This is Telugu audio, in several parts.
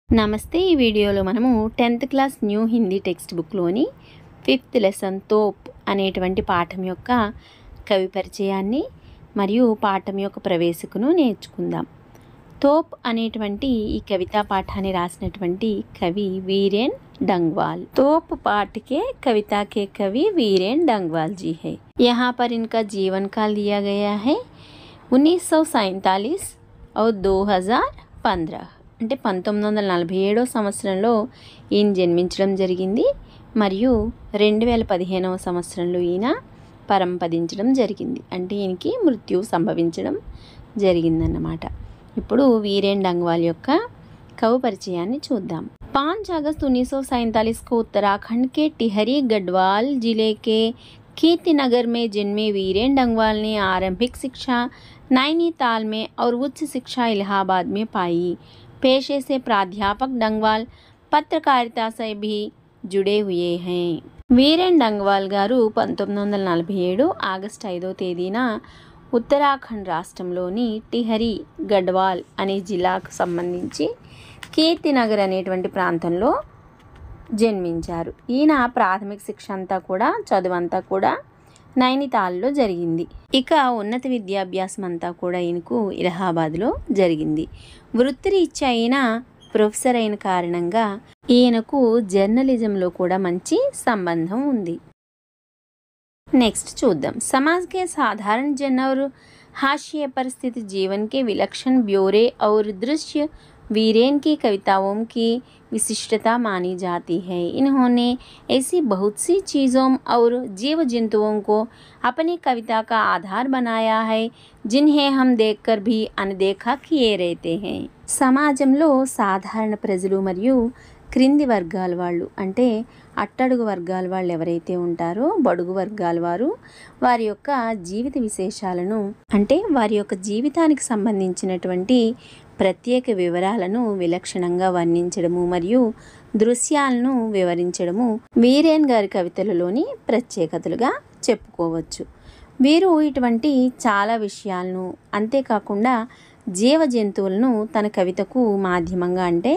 నమస్తే। ఈ వీడియోలో మనము 10th class new Hindi text బుక్లోని 5th లెసన్ తోప్ అనేటువంటి పాఠం యొక్క కవి పరిచయాన్ని మరియు పాఠం యొక్క ప్రవేశకును నేర్చుకుందాం। తోప్ అనేటువంటి ఈ కవితా పాఠాన్ని రాసినటువంటి కవి वीरेन डंगवाल। तोप पाठ के कविता के कवि वीरेन डंगवाल जी है। यहाँ पर इनका जीवन काल दिया गया है 1947 और 2015। అంటే 1947వ సంవత్సరంలో ఈయన జన్మించడం జరిగింది మరియు 2015వ సంవత్సరంలో ఈయన పరంపదించడం జరిగింది। అంటే ఈయనకి మృత్యు సంభవించడం జరిగిందన్నమాట। ఇప్పుడు वीरेन डंगवाल యొక్క कवि परिचयाన్ని చూద్దాం। 5 अगस्त 1947 को उत्तराखंड के टिहरी गढ़वाल जिले के कीर्तिनगर में जन्मे वीरेन डंगवाल ने आरंभिक शिक्षा नैनीताल में और उच्च शिक्षा इलाहाबाद में पाई। पेशे से प्राध्यापक डंगवाल पत्रकारिता से भी जुड़े हुए हैं। वीरेन डंगवाल గారు 1947 ఆగస్టు 5వ తేదీన ఉత్తరాఖండ్ రాష్ట్రంలోని టిహరీ గఢ్వాల్ అనే జిల్లాకు సంబంధించి కీర్తినగర్ అనేటువంటి ప్రాంతంలో జన్మించారు। ఈయన ప్రాథమిక శిక్ష అంతా కూడా చదువంతా కూడా నైనితాల్లో జరిగింది। ఇక ఉన్నత విద్యాభ్యాసం అంతా కూడా ఈయనకు ఇలహాబాద్లో జరిగింది। వృత్తిరీత్యా ఈయన ప్రొఫెసర్ అయిన కారణంగా ఈయనకు జర్నలిజంలో కూడా మంచి సంబంధం ఉంది। नेक्स्ट चूद्दाम। समाज के साधारण जन और हाशिए पर स्थित जीवन के विलक्षण ब्यौरे और दृश्य वीरेन की कविताओं की विशिष्टता मानी जाती है। इन्होंने ऐसी बहुत सी चीज़ों और जीव जंतुओं को अपनी कविता का आधार बनाया है जिन्हें हम देखकर भी अनदेखा किए रहते हैं। సమాజంలో సాధారణ ప్రజలు మరియు క్రింది వర్గాల వాళ్ళు అంటే అట్టడుగు వర్గాల వాళ్ళు ఎవరైతే ఉంటారో బడుగు వర్గాల వారు వారి యొక్క జీవిత విశేషాలను అంటే వారి యొక్క జీవితానికి సంబంధించినటువంటి ప్రత్యేక వివరాలను విలక్షణంగా వర్ణించడము మరియు దృశ్యాలను వివరించడము వీరేన్ గారి కవితలలోని ప్రత్యేకతలుగా చెప్పుకోవచ్చు। వీరు ఇటువంటి చాలా విషయాలను అంతేకాకుండా జీవ జంతువులను తన కవితకు మాధ్యమంగా అంటే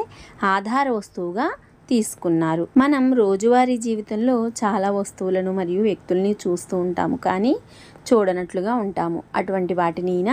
ఆధార వస్తువుగా తీసుకున్నారు। మనం రోజువారీ జీవితంలో చాలా వస్తువులను మరియు వ్యక్తుల్ని చూస్తూ ఉంటాము కానీ చూడనట్లుగా ఉంటాము। అటువంటి వాటిని ఈయన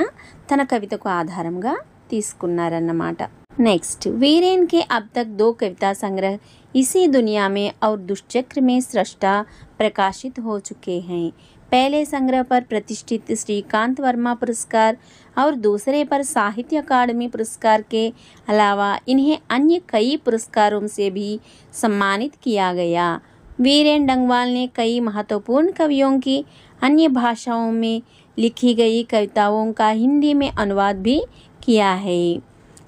తన కవితకు ఆధారంగా తీసుకున్నారన్నమాట। नेक्स्ट वीरेन के अब तक 2 कविता संग्रह इसी दुनिया में और दुष्चक्र में सृष्टा प्रकाशित हो चुके हैं। पहले संग्रह पर प्रतिष्ठित श्रीकांत वर्मा पुरस्कार और दूसरे पर साहित्य अकादमी पुरस्कार के अलावा इन्हें अन्य कई पुरस्कारों से भी सम्मानित किया गया। वीरेन डंगवाल ने कई महत्वपूर्ण कवियों की अन्य भाषाओं में लिखी गई कविताओं का हिंदी में अनुवाद भी किया है।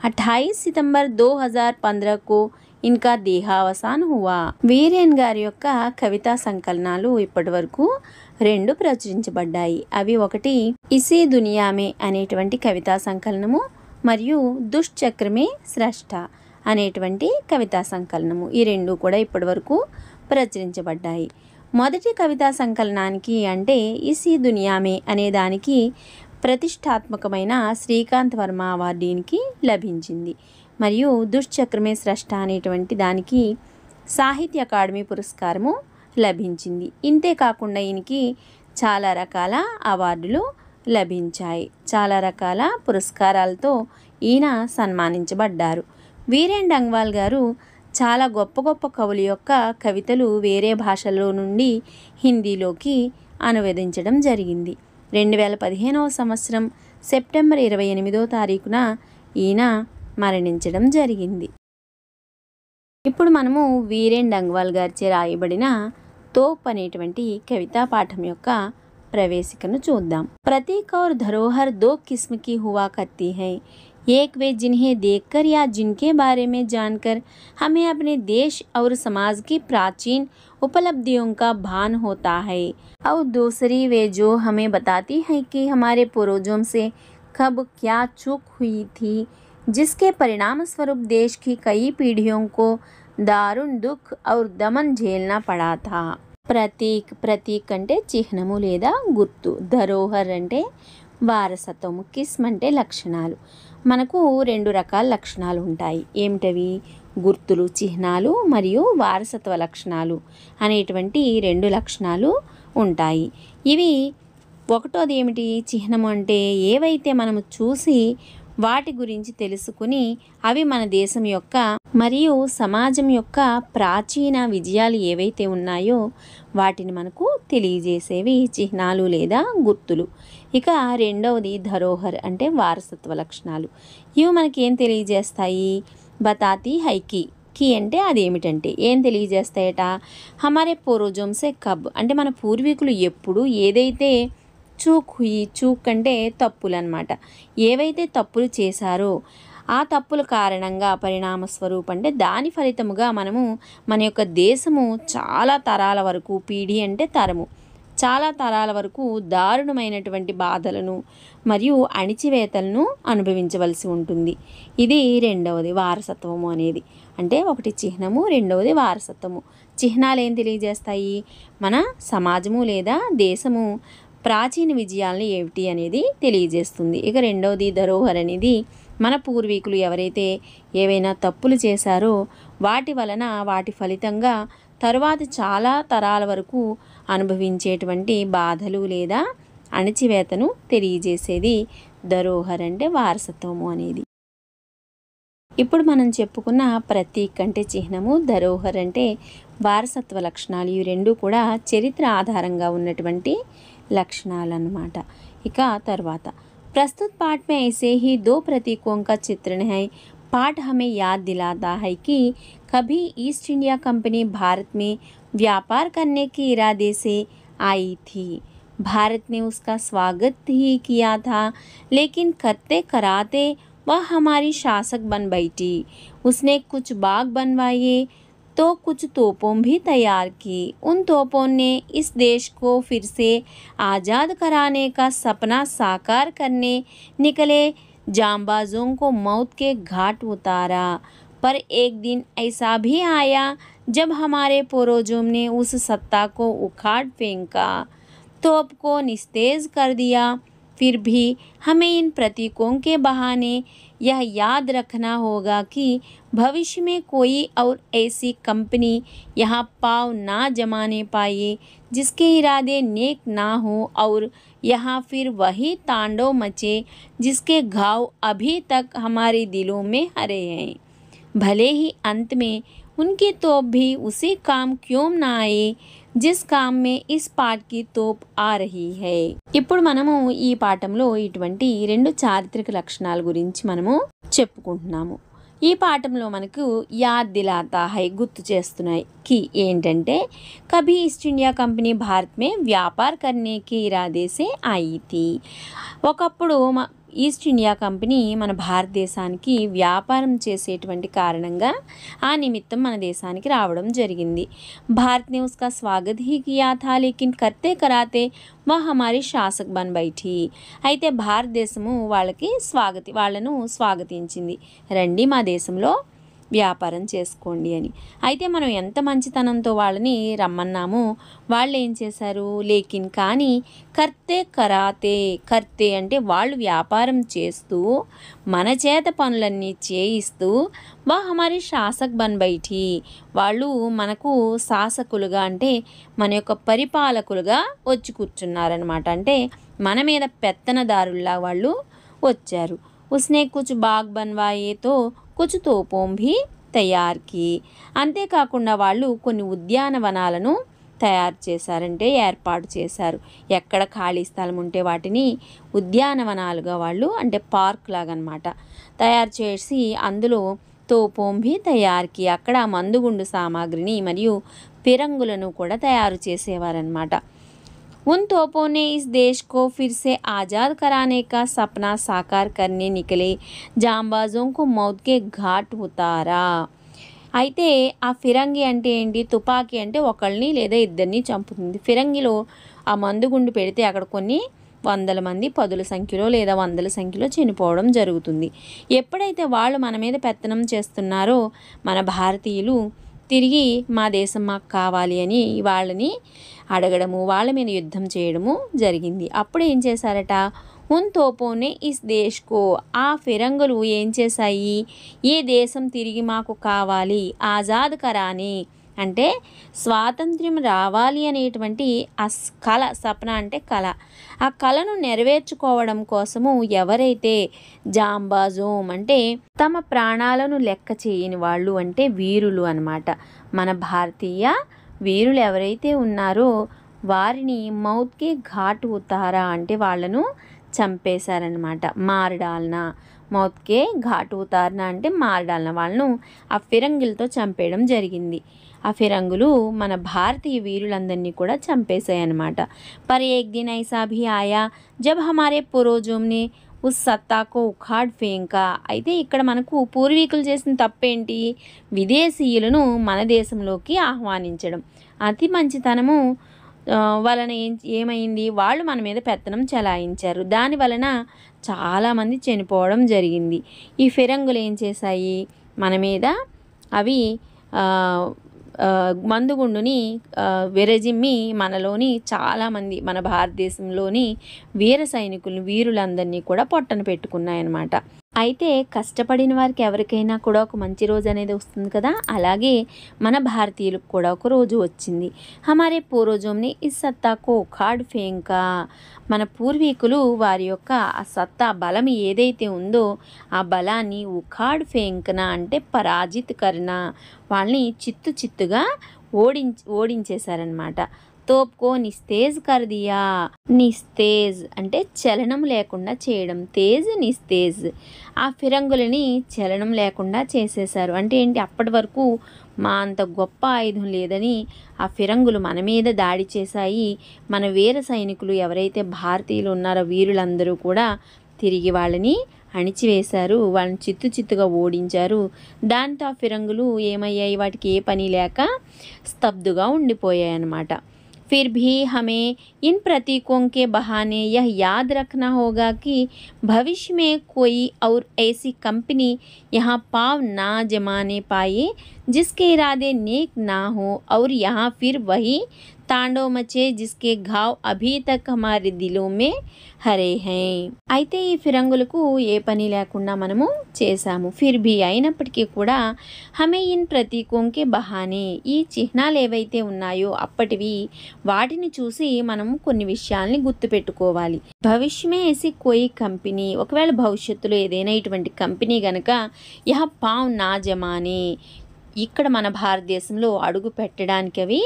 28 सितंबर 2015 को इनका देहावसान हुआ। వీరేన్ గారి యొక్క కవితా సంకలనాలు ఇప్పటివరకు 2 ప్రచురించబడ్డాయి। అవి ఒకటి ఇసీ దునియామే అనేటువంటి కవితా సంకలనము మరియు దుష్చక్రమే స్రష్ట అనేటువంటి కవితా సంకలనము। ఈ 2 కూడా ఇప్పటివరకు ప్రచురించబడ్డాయి। మొదటి కవితా సంకలనానికి అంటే ఇసీ దునియామే అనే దానికి ప్రతిష్టాత్మకమైన శ్రీకాంత్ వర్మ అవార్డు ఈయనకి లభించింది మరియు దుష్చక్రమే స్రష్ట అనేటువంటి దానికి సాహిత్య అకాడమీ పురస్కారము లభించింది। ఇంతే కాకుండా ఈయనకి చాలా రకాల అవార్డులు లభించాయి। చాలా రకాల పురస్కారాలతో ఈయన సన్మానించబడ్డారు। వీరేన్ డంగవాల్ గారు చాలా గొప్ప గొప్ప కవుల యొక్క కవితలు వేరే భాషల్లో నుండి హిందీలోకి అనువదించడం జరిగింది। 2015వ సంవత్సరం సెప్టెంబర్ 28వ తారీఖున ఈయన మరణించడం జరిగింది। ఇప్పుడు మనము వీరేన్ డంగవాల్ గారిచే రాయబడిన తోప్ అనేటువంటి కవితా పాఠం యొక్క ప్రవేశికను చూద్దాం। प्रतीक और धरोहर 2 किस्म की हुआ करती है। एक वे जिन्हें देखकर या जिनके बारे में जानकर हमें अपने देश और समाज की प्राचीन उपलब्धियों का भान होता है और दूसरी वे जो हमें बताती है कि हमारे पूर्वजों से कब क्या चूक हुई थी जिसके परिणाम स्वरूप देश की कई पीढ़ियों को दारुण दुख और दमन झेलना पड़ा था। ప్రతీక్ అంటే చిహ్నము లేదా గుర్తు, ధరోహర్ అంటే వారసత్వము, కిస్మ్ అంటే లక్షణాలు। మనకు 2 రకాల లక్షణాలు ఉంటాయి। ఏమిటవి? గుర్తులు, చిహ్నాలు మరియు వారసత్వ లక్షణాలు అనేటువంటి 2 లక్షణాలు ఉంటాయి. ఇవి ఒకటోది ఏమిటి? చిహ్నము అంటే ఏవైతే మనము చూసి వాటి గురించి తెలుసుకుని అవి మన దేశం యొక్క మరియు సమాజం యొక్క ప్రాచీన విజయాలు ఏవైతే ఉన్నాయో వాటిని మనకు తెలియజేసేవి చిహ్నాలు లేదా గుర్తులు. ఇక రెండవది ధరోహర్ అంటే వారసత్వ లక్షణాలు. ఇవి మనకి ఏం తెలియజేస్తాయి? బతాతి హైకి కి అంటే అదేమిటంటే ఏం తెలియజేస్తాయట? హమారే పూర్వజంసే కబ్ అంటే మన పూర్వీకులు ఎప్పుడు ఏదైతే చూక్ అంటే తప్పులు అన్నమాట, ఏవైతే తప్పులు చేశారో ఆ తప్పుల కారణంగా పరిణామ స్వరూపం అంటే దాని ఫలితముగా మనము మన యొక్క దేశము చాలా తరాల వరకు, పీఢి అంటే తరము, చాలా తరాల వరకు దారుణమైనటువంటి బాధలను మరియు అణిచివేతలను అనుభవించవలసి ఉంటుంది. ఇది రెండవది వారసత్వము అనేది. అంటే ఒకటి చిహ్నము, రెండవది వారసత్వము. చిహ్నాలు ఏం తెలియజేస్తాయి? మన సమాజము లేదా దేశము ప్రాచీన విజయాలను ఏమిటి అనేది తెలియజేస్తుంది. ఇక రెండవది ధరోహర్ అనేది మన పూర్వీకులు ఎవరైతే ఏవైనా తప్పులు చేశారో వాటి వలన వాటి ఫలితంగా తరువాత చాలా తరాల వరకు అనుభవించేటువంటి బాధలు లేదా అణచివేతను తెలియజేసేది ధరోహర్ అంటే వారసత్వము అనేది. ఇప్పుడు మనం చెప్పుకున్న ప్రతీక్ అంటే చిహ్నము, ధరోహర్ అంటే వారసత్వ లక్షణాలు. ఇవి రెండు కూడా చరిత్ర ఆధారంగా ఉన్నటువంటి లక్షణాలు అన్నమాట. ఇక తర్వాత प्रस्तुत पाठ में ऐसे ही 2 प्रतीकों का चित्रण है। पाठ हमें याद दिलाता है कि कभी ईस्ट इंडिया कंपनी भारत में व्यापार करने के इरादे से आई थी। भारत ने उसका स्वागत ही किया था, लेकिन करते कराते वह हमारी शासक बन बैठी। उसने कुछ बाग बनवाए तो कुछ तोपों भी तैयार की। उन तोपों ने इस देश को फिर से आज़ाद कराने का सपना साकार करने निकले जांबाजों को मौत के घाट उतारा। पर एक दिन ऐसा भी आया जब हमारे पूर्वजों ने उस सत्ता को उखाड़ फेंका, तोप को निस्तेज कर दिया। फिर भी हमें इन प्रतीकों के बहाने यह याद रखना होगा कि भविष्य में कोई और ऐसी कंपनी यहाँ पाँव ना जमाने पाए जिसके इरादे नेक ना हो और यहाँ फिर वही तांडव मचे जिसके घाव अभी तक हमारे दिलों में हरे हैं। भले ही अंत में उनकी तोप भी उसी काम क्यों ना आए जिस काम में इस पाठ की तोप आ रही है। ఇప్పుడు మనము ఈ పాఠంలో ఇటువంటి 2 చారిత్రక లక్షణాల గురించి మనము చెప్పుకుంటున్నాము. ఈ పాఠంలో మనకు యాద్ దిలాతా హై గుర్తు చేస్తున్నాయి కి ఏంటంటే కభీ ఈస్ట్ ఇండియా కంపెనీ భారత్ మే వ్యాపార్ కర్నే కి ఇరాదే సే ఆయి థీ. ఒకప్పుడు ఈస్ట్ ఇండియా కంపెనీ మన భారతదేశానికి వ్యాపారం చేసేటువంటి కారణంగా ఆ నిమిత్తం మన దేశానికి రావడం జరిగింది. భారత్ నే ఉస్కా స్వాగత్ హీ కియా థా లేకిన్ కర్తే కరాతే వా హమారీ శాసక్ బన్ బైఠీ. అయితే భారతదేశము వాళ్ళను స్వాగతించింది, రండి మా దేశంలో వ్యాపారం చేసుకోండి అని. అయితే మనం ఎంత మంచితనంతో వాళ్ళని రమ్మన్నామో వాళ్ళు ఏం చేశారు? లేకిన్ కానీ కర్తే కర్తే అంటే వాళ్ళు వ్యాపారం చేస్తూ మన చేత పనులన్నీ చేయిస్తూ వా హమారీ శాసక్ బన్ బైఠీ వాళ్ళు మనకు శాసకులుగా అంటే మన యొక్క పరిపాలకులుగా వచ్చి కూర్చున్నారనమాట. అంటే మన మీద పెత్తనదారుల్లా వాళ్ళు వచ్చారు. ఉస్నే కుచ్ బాగ్ బన్వాయేతో కుచ్ తోపోం భీ తయార్ కీ. అంతేకాకుండా వాళ్ళు కొన్ని ఉద్యానవనాలను తయారు చేశారంటే ఏర్పాటు చేశారు. ఎక్కడ ఖాళీ స్థలం ఉంటే వాటిని ఉద్యానవనాలుగా వాళ్ళు అంటే పార్క్ లాగా అనమాట తయారు చేసి అందులో తోపోం భీ తయార్ కీ అక్కడ మందుగుండు సామాగ్రిని మరియు పిరంగులను కూడా తయారు చేసేవారనమాట. उन तोपों ने इस देश को फिर से आज़ाद कराने का सपना साकार करने निकले जांबाजों को मौत के घाट उतारा. అయితే ఆ ఫిరంగి అంటే ఏంటి? తుపాకీ అంటే ఒకళ్ళని లేదా ఇద్దరిని చంపుతుంది. ఫిరంగిలో ఆ మందుగుండు పెడితే అక్కడ కొన్ని వందల మంది పదుల సంఖ్యలో లేదా వందల సంఖ్యలో చనిపోవడం జరుగుతుంది. ఎప్పుడైతే వాళ్ళు మన మీద పెత్తనం చేస్తున్నారో మన భారతీయులు తిరిగి మా దేశం మాకు కావాలి అని వాళ్ళని అడగడము, వాళ్ళ మీద యుద్ధం చేయడము జరిగింది. అప్పుడు ఏం చేశారట? ఉన్ తోపోనే ఇస్ దేశ్కో, ఆ ఫిరంగులు ఏం చేశాయి, ఈ దేశం తిరిగి మాకు కావాలి, ఆజాద్ కరాని అంటే స్వాతంత్ర్యం రావాలి అనేటువంటి ఆ కళ, సపన అంటే కళ, ఆ కళను నెరవేర్చుకోవడం కోసము ఎవరైతే జాంబాజోం అంటే తమ ప్రాణాలను లెక్క చేయని వాళ్ళు అంటే వీరులు అన్నమాట. మన భారతీయ వీరులు ఎవరైతే ఉన్నారో వారిని మౌత్కి ఘాటు ఉతారా అంటే వాళ్ళను చంపేశారనమాట. మారడాలనా, మౌత్కే ఘాటు ఉతారనా అంటే మారడాలనా, వాళ్ళను ఆ ఫిరంగులతో చంపేయడం జరిగింది. ఆ ఫిరంగులు మన భారతీయ వీరులందరినీ కూడా చంపేశాయి అన్నమాట. పర్ ఏక్ దిన్ ఐసా భీ ఆయా జబ్ హమారే పూర్వజోంనే ఉస్ సత్తాకో ఉఖాడ్ ఫేంకా. అయితే ఇక్కడ మనకు పూర్వీకులు చేసిన తప్పేంటి, విదేశీయులను మన దేశంలోకి ఆహ్వానించడం. అతి మంచితనము వలన ఏమైంది, వాళ్ళు మన మీద పెత్తనం చెలాయించారు. దాని వలన చాలామంది చనిపోవడం జరిగింది. ఈ ఫిరంగులు ఏం చేశాయి, మన మీద అవి మందుగుండుని విరజిమ్మి మనలోని చాలామంది మన భారతదేశంలోని వీర సైనికులు వీరులందరినీ కూడా పొట్టన పెట్టుకున్నాయన్నమాట. అయితే కష్టపడిన వారికి ఎవరికైనా కూడా ఒక మంచి రోజు అనేది వస్తుంది కదా, అలాగే మన భారతీయులకు కూడా ఒక రోజు వచ్చింది. హమారే పూర్వజోంని ఈ సత్తాకో ఉఖాడ్ ఫేంకా, మన పూర్వీకులు వారి యొక్క ఆ సత్తా బలం ఏదైతే ఉందో ఆ బలాన్ని ఉఖాడ్ ఫేంకనా అంటే పరాజిత్ కర్నా, వాళ్ళని చిత్తుగా ఓడించేశారనమాట. తోప్కో నిస్తేజ్ కర్ దియా, నిస్తేజ్ అంటే చలనం లేకుండా చేయడం, తేజ్ నిస్తేజ్, ఆ ఫిరంగులని చలనం లేకుండా చేసేశారు. అంటే ఏంటి, అప్పటి వరకు మా అంత గొప్ప ఆయుధం లేదని ఆ ఫిరంగులు మన మీద దాడి చేశాయి. మన వీర సైనికులు ఎవరైతే భారతీయులు ఉన్నారో వీరులందరూ కూడా తిరిగి వాళ్ళని అణిచివేశారు, వాళ్ళని చిత్తుగా ఓడించారు. దాంతో ఆ ఫిరంగులు ఏమయ్యాయి, వాటికి ఏ పని లేక స్తబ్దుగా ఉండిపోయాయి అన్నమాట. फिर भी हमें इन प्रतीकों के बहाने यह याद रखना होगा कि भविष्य में कोई और ऐसी कंपनी यहाँ पाँव ना जमाने पाए जिसके इरादे नेक ना हो और यहाँ फिर वही తాండవ మచే జిస్కే ఘావ్ అభీ తక్ హమారే దిలో మే హరే హై. అయితే ఈ ఫిరంగులకు ఏ పని లేకుండా మనము చేశాము. ఫిర్ భీ అయినప్పటికీ కూడా హమే ఇన్ ప్రతీకోంకే బహానే, ఈ చిహ్నాలు ఏవైతే ఉన్నాయో అప్పటివి, వాటిని చూసి మనము కొన్ని విషయాల్ని గుర్తుపెట్టుకోవాలి. భవిష్యమే ఏసి కోయి కంపెనీ, ఒకవేళ భవిష్యత్తులో ఏదైనా ఇటువంటి కంపెనీ గనక యహ పావ్ నా జమానే, ఇక్కడ మన భారతదేశంలో అడుగు పెట్టడానికి అవి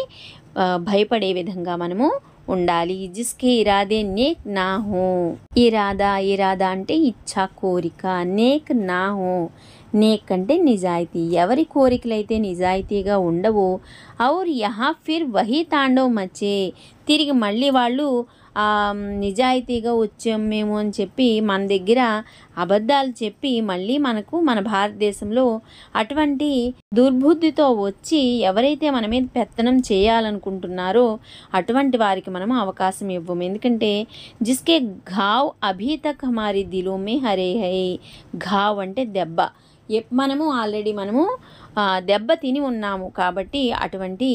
భయపడే విధంగా మనము ఉండాలి. జిస్కే ఇరాదే నేక్ నా హో, ఇరాదా అంటే ఇచ్చా, కోరిక, నేక్ నా హో, నేక్ అంటే నిజాయితీ, ఎవరి కోరికలైతే నిజాయితీగా ఉండవో, ఔర్ యహా ఫిర్ వహీ తాండవ్ మచే, తిరిగి మళ్ళీ వాళ్ళు నిజాయితీగా వచ్చాం మేము అని చెప్పి మన దగ్గర అబద్ధాలు చెప్పి మళ్ళీ మనకు మన భారతదేశంలో అటువంటి దుర్బుద్ధితో వచ్చి ఎవరైతే మన మీద పెత్తనం చేయాలనుకుంటున్నారో అటువంటి వారికి మనము అవకాశం ఇవ్వము. ఎందుకంటే జిస్కే ఘావ్ అభీ తక్ హమారీ దిలో మే హరే హై, ఘావ్ అంటే దెబ్బ, మనము ఆల్రెడీ దెబ్బ తిని ఉన్నాము కాబట్టి అటువంటి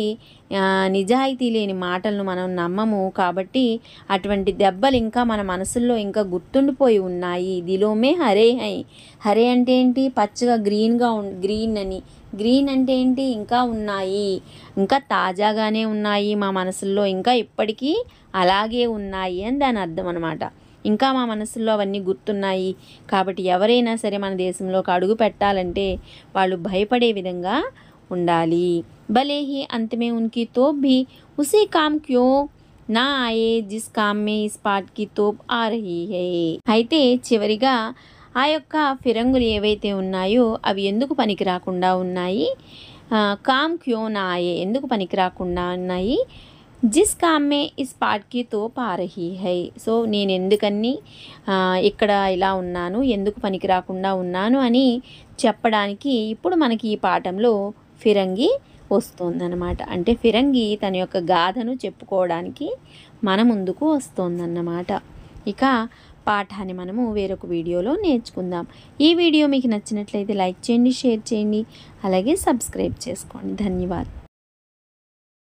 నిజాయితీ లేని మాటలను మనం నమ్మము. కాబట్టి అటువంటి దెబ్బలు ఇంకా మన మనసుల్లో ఇంకా గుర్తుండిపోయి ఉన్నాయి. దిలోమే హరే హై, హరే అంటే ఏంటి, పచ్చగా గ్రీన్ అని, గ్రీన్ అంటే ఏంటి, ఇంకా ఉన్నాయి, ఇంకా తాజాగానే ఉన్నాయి మా మనసుల్లో, ఇంకా ఇప్పటికీ అలాగే ఉన్నాయి అని దాని అర్థం అనమాట. ఇంకా మా మనసుల్లో అవన్నీ గుర్తున్నాయి. కాబట్టి ఎవరైనా సరే మన దేశంలోకి అడుగు పెట్టాలంటే వాళ్ళు భయపడే విధంగా ఉండాలి. భలే హీ అంత్ మే ఉన్కి తోప్ భీ ఉసీ కామ్ క్యో నా ఆయే జిస్ కామ్ మే ఇస్ పాట్ కి తోప్ ఆ రహీ హై. అయితే చివరిగా ఆ యొక్క ఫిరంగులు ఏవైతే ఉన్నాయో అవి ఎందుకు పనికి రాకుండా ఉన్నాయి, కామ్ క్యో నా ఆయే ఎందుకు పనికి రాకుండా ఉన్నాయి, జిస్ కామ్మే ఇస్ పాట్కి తోప్ ఆ రహీ హై. సో నేను ఎందుకని ఇక్కడ ఇలా ఉన్నాను, ఎందుకు పనికి రాకుండా ఉన్నాను అని చెప్పడానికి ఇప్పుడు మనకి ఈ పాఠంలో ఫిరంగి వస్తుందన్నమాట. అంటే ఫిరంగి తన యొక్క గాథను చెప్పుకోవడానికి మన ముందుకు వస్తుందన్నమాట. ఇక పాఠాన్ని మనము వేరొక వీడియోలో నేర్చుకుందాం. ఈ వీడియో మీకు నచ్చినట్లయితే లైక్ చేయండి, షేర్ చేయండి, అలాగే సబ్స్క్రైబ్ చేసుకోండి. ధన్యవాదాలు.